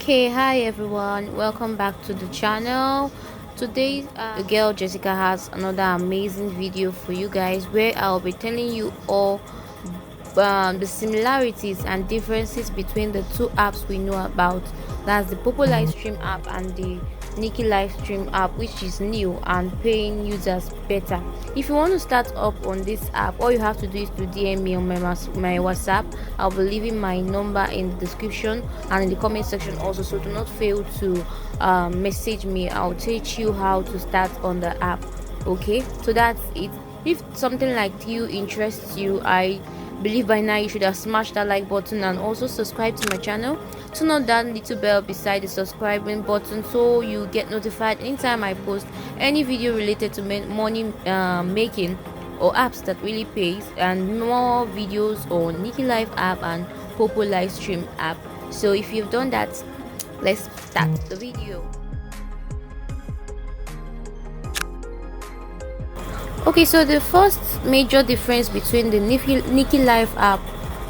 Okay, hi everyone, welcome back to the channel. Today the girl Jessica has another amazing video for you guys where I'll be telling you all the similarities and differences between the two apps we know about. That's the Poppo live stream app and the Niki live stream app, which is new and paying users better. If you want to start up on this app, all you have to do is to DM me on my WhatsApp. I'll be leaving my number in the description and in the comment section also, so do not fail to message me. I'll teach you how to start on the app. Okay, so that's it. If something like you interests you, I believe by now you should have smashed that like button and also subscribe to my channel. Turn on that little bell beside the subscribing button so you get notified anytime I post any video related to money making or apps that really pays, and more videos on Niki Live app and Poppo live stream app. So if you've done that, let's start the video. Okay, so the first major difference between the Niki Live app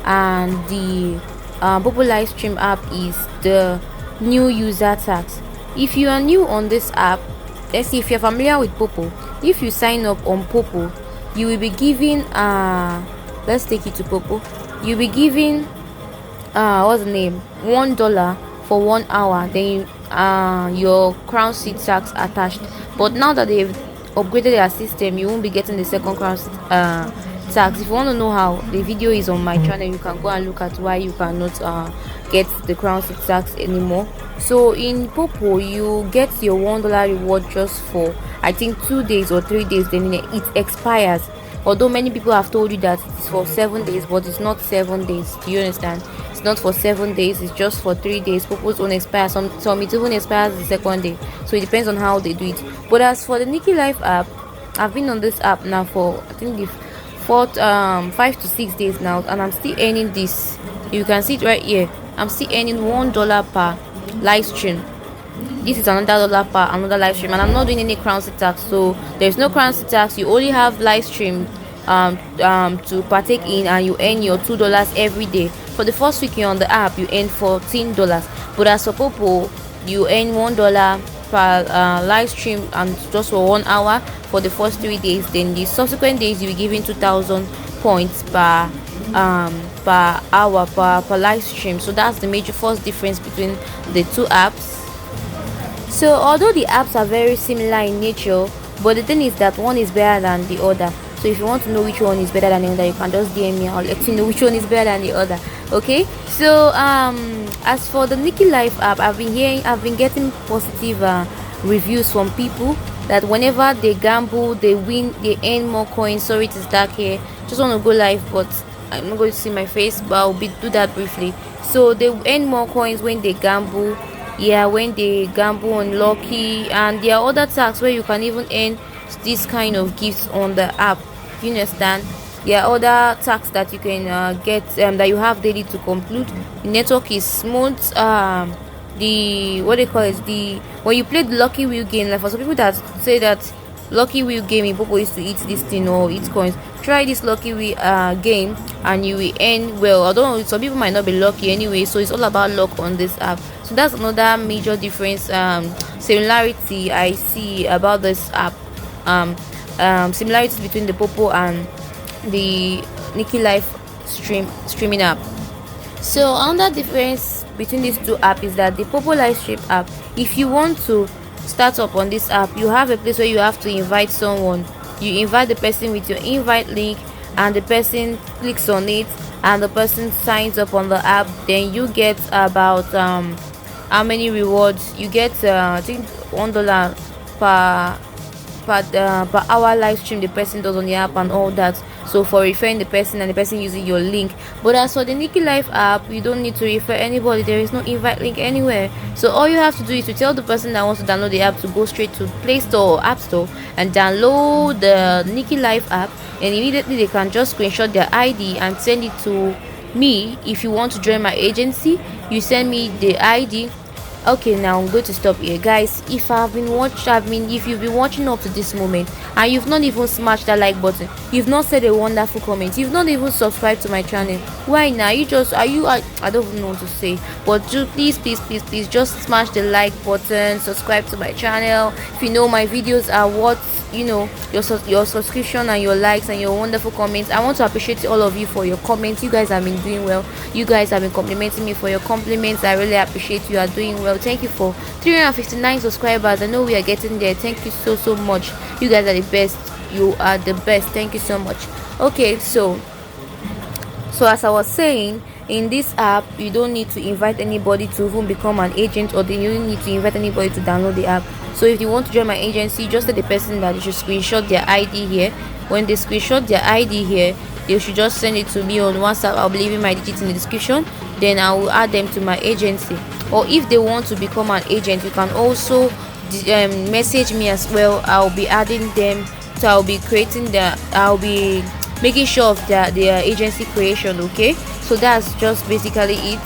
and the Poppo live stream app is the new user tax. If you are new on this app, let's see, if you're familiar with Poppo, if you sign up on Poppo, you will be given let's take it to Poppo. You'll be given what's the name, $1 for 1 hour, then your crown seat tax attached. But now that they've upgraded their system, you won't be getting the second crown tax. If you want to know how, the video is on my channel. You can go and look at why you cannot get the crown seat tax anymore. So in Poppo, you get your $1 reward just for I think 2 days or 3 days, then it expires. Although many people have told you that it's for 7 days, but it's not 7 days. Do you understand? It's not for 7 days, it's just for 3 days. Poppo's own expires, some it even expires the second day, so it depends on how they do it. But as for the Niki Live app, I've been on this app now for I think the 5 to 6 days now, and I'm still earning this. You can see it right here. I'm still earning $1 per live stream. This is another dollar per another live stream, and I'm not doing any crown seat tax, so there's no crown seat tax. You only have live stream to partake in, and you earn your $2 every day. For the first week you're on the app, you earn $14. But as for Poppo, you earn $1 per live stream, and just for 1 hour for the first 3 days. Then the subsequent days you'll be given 2,000 points per hour per live stream. So that's the major first difference between the two apps. So although the apps are very similar in nature, but the thing is that one is better than the other. So if you want to know which one is better than the other, you can just DM me. I'll let you know which one is better than the other. Okay, so as for the Niki Live app, I've been getting positive reviews from people that whenever they gamble, they win, they earn more coins. Sorry, it is dark here. Just want to go live, but I'm not going to see my face, but I'll do that briefly. So they earn more coins when they gamble. Yeah, when they gamble on Lucky, and there are other tags where you can even earn this kind of gifts on the app. You understand? There are other tags that you can get that you have daily to conclude. The network is smooth. The what they call it, the when you play the Lucky Wheel game, like for some people that say that Lucky Wheel game in Poppo is to eat this thing or eat coins, try this Lucky Wheel game and you will earn well. Although some people might not be lucky anyway, so it's all about luck on this app. So that's another major difference, similarity I see about this app. Similarities between the Poppo and the Niki Live streaming app. So another difference between these two apps is that the Poppo live stream app, if you want to start up on this app, you have a place where you have to invite someone. You invite the person with your invite link, and the person clicks on it, and the person signs up on the app. Then you get about how many rewards you get? I think $1 per hour live stream the person does on the app and all that. So for referring the person and the person using your link. But as for the Niki Live app, you don't need to refer anybody. There is no invite link anywhere. So all you have to do is to tell the person that wants to download the app to go straight to Play Store or App Store and download the Niki Live app, and immediately they can just screenshot their ID and send it to me. If you want to join my agency, you send me the ID. Okay, now I'm going to stop here, guys. If you've been watching up to this moment and you've not even smashed that like button, you've not said a wonderful comment, you've not even subscribed to my channel, why now? You just I don't even know what to say, but please just smash the like button, subscribe to my channel. If you know my videos are what, you know, your subscription and your likes and your wonderful comments. I want to appreciate all of you for your comments. You guys have been doing well. You guys have been complimenting me for your compliments. I really appreciate. You are doing well. Thank you for 359 subscribers. I know we are getting there. Thank you so much. You guys are the best. You are the best. Thank you so much. Okay, so as I was saying, in this app you don't need to invite anybody to even become an agent, or you don't need to invite anybody to download the app. So if you want to join my agency, just tell the person that they should screenshot their ID here. When they screenshot their ID here, they should just send it to me on WhatsApp. I'll be leaving my digits in the description, then I will add them to my agency. Or if they want to become an agent, you can also message me as well. I'll be adding them, so I'll be making sure of their agency creation. Okay, so that's just basically it.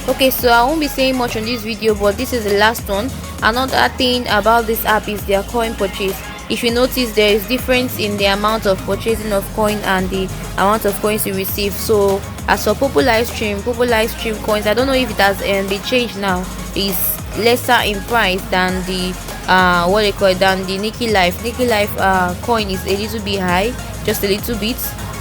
Okay, so I won't be saying much on this video, but this is the last one. Another thing about this app is their coin purchase. If you notice, there is difference in the amount of purchasing of coin and the amount of coins you receive. So as for Poppolive stream coins, I don't know if it has been changed now, is lesser in price than the than the Nikilive coin is a little bit high, just a little bit.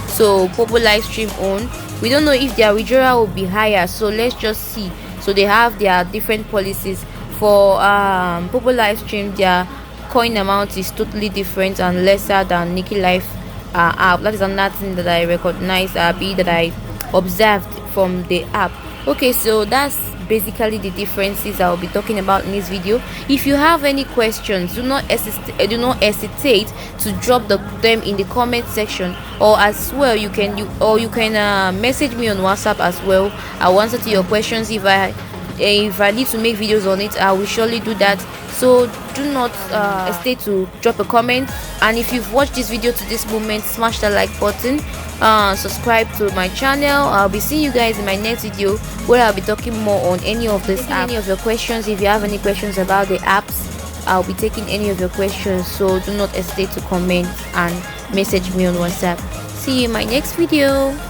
So Poppolive stream own, we don't know if their withdrawal will be higher, so let's just see. So they have their different policies. For Poppolive stream, their coin amount is totally different and lesser than Nikilive app. That is another thing that I recognize, that I observed from the app. Okay, so that's basically the differences I'll be talking about in this video. If you have any questions, do not hesitate to drop them in the comment section, or as well you can message me on WhatsApp as well. I will answer to your questions. If I need to make videos on it, I will surely do that. So do not hesitate to drop a comment, and if you've watched this video to this moment, smash the like button, subscribe to my channel. I'll be seeing you guys in my next video, where I'll be talking more on any of this app. Any of your questions, if you have any questions about the apps, I'll be taking any of your questions, so do not hesitate to comment and message me on WhatsApp. See you in my next video.